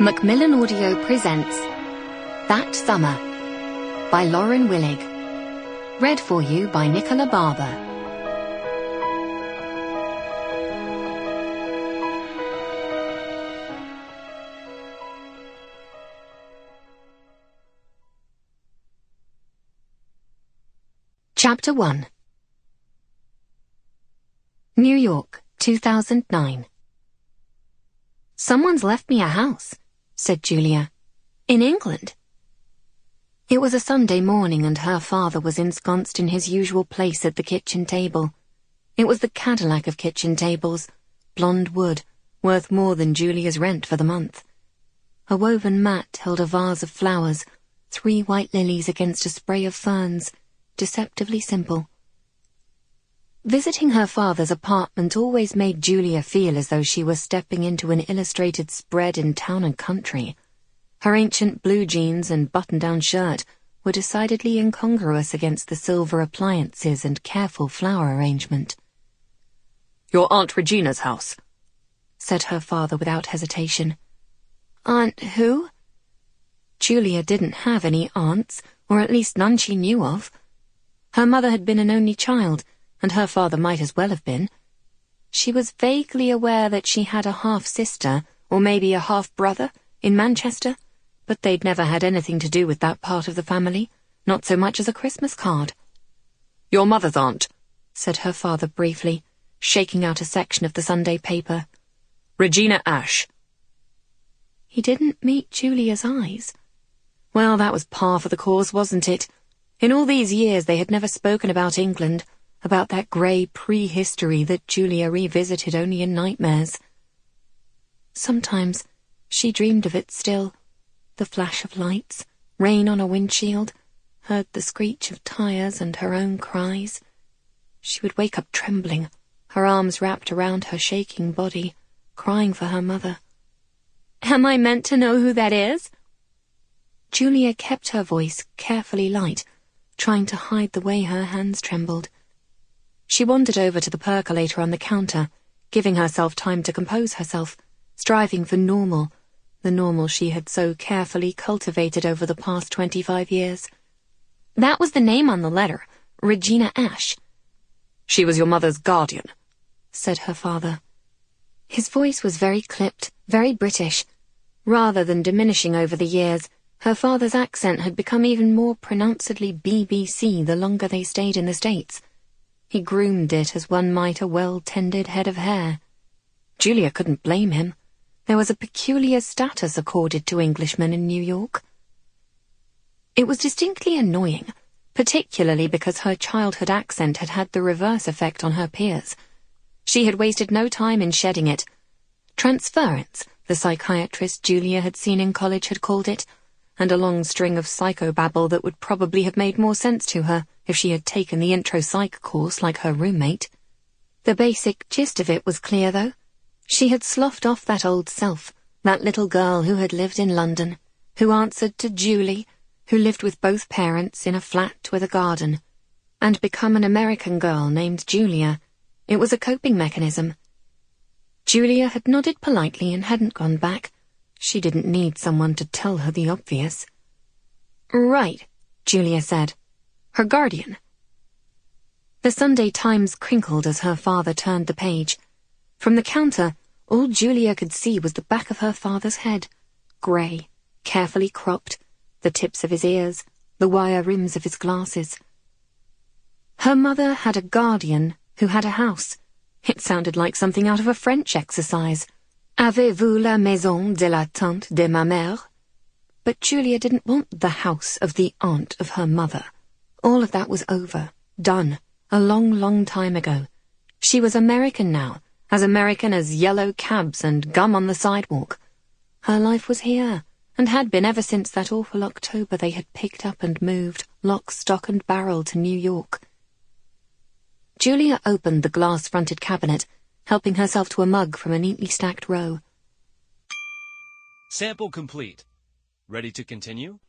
Macmillan Audio presents That Summer by Lauren Willig. Read for you by Nicola Barber. Chapter 1. New York, 2009. "Someone's left me a house," said Julia. "In England." It was a Sunday morning and her father was ensconced in his usual place at the kitchen table. It was the Cadillac of kitchen tables, blonde wood, worth more than Julia's rent for the month. A woven mat held a vase of flowers, 3 white lilies against a spray of ferns, deceptively simple. Visiting her father's apartment always made Julia feel as though she were stepping into an illustrated spread in Town and Country. Her ancient blue jeans and button-down shirt were decidedly incongruous against the silver appliances and careful flower arrangement. "Your Aunt Regina's house," said her father without hesitation. "Aunt who?" Julia didn't have any aunts, or at least none she knew of. Her mother had been an only child, and her father might as well have been. She was vaguely aware that she had a half-sister, or maybe a half-brother, in Manchester, but they'd never had anything to do with that part of the family, not so much as a Christmas card. "Your mother's aunt," said her father briefly, shaking out a section of the Sunday paper. "Regina Ashe." He didn't meet Julia's eyes. Well, that was par for the course, wasn't it? In all these years they had never spoken about England, about that grey prehistory that Julia revisited only in nightmares. Sometimes she dreamed of it still, the flash of lights, rain on a windshield, heard the screech of tires and her own cries. She would wake up trembling, her arms wrapped around her shaking body, crying for her mother. "Am I meant to know who that is?" Julia kept her voice carefully light, trying to hide the way her hands trembled. She wandered over to the percolator on the counter, giving herself time to compose herself, striving for normal, the normal she had so carefully cultivated over the past 25 years. "That was the name on the letter, Regina Ashe." "She was your mother's guardian," said her father. His voice was very clipped, very British. Rather than diminishing over the years, her father's accent had become even more pronouncedly BBC the longer they stayed in the States. He groomed it as one might a well-tended head of hair. Julia couldn't blame him. There was a peculiar status accorded to Englishmen in New York. It was distinctly annoying, particularly because her childhood accent had had the reverse effect on her peers. She had wasted no time in shedding it. Transference, the psychiatrist Julia had seen in college had called it, and a long string of psychobabble that would probably have made more sense to her if she had taken the intro psych course like her roommate. The basic gist of it was clear, though. She had sloughed off that old self, that little girl who had lived in London, who answered to Julie, who lived with both parents in a flat with a garden, and become an American girl named Julia. It was a coping mechanism. Julia had nodded politely and hadn't gone back. She didn't need someone to tell her the obvious. "Right," Julia said. "Her guardian." The Sunday Times crinkled as her father turned the page. From the counter, all Julia could see was the back of her father's head, grey, carefully cropped, the tips of his ears, the wire rims of his glasses. Her mother had a guardian who had a house. It sounded like something out of a French exercise. "Avez-vous la maison de la tante de ma mère?" But Julia didn't want the house of the aunt of her mother. All of that was over, done, a long, long time ago. She was American now, as American as yellow cabs and gum on the sidewalk. Her life was here, and had been ever since that awful October they had picked up and moved, lock, stock and barrel, to New York. Julia opened the glass-fronted cabinet, helping herself to a mug from a neatly stacked row. "Sample complete. Ready to continue?"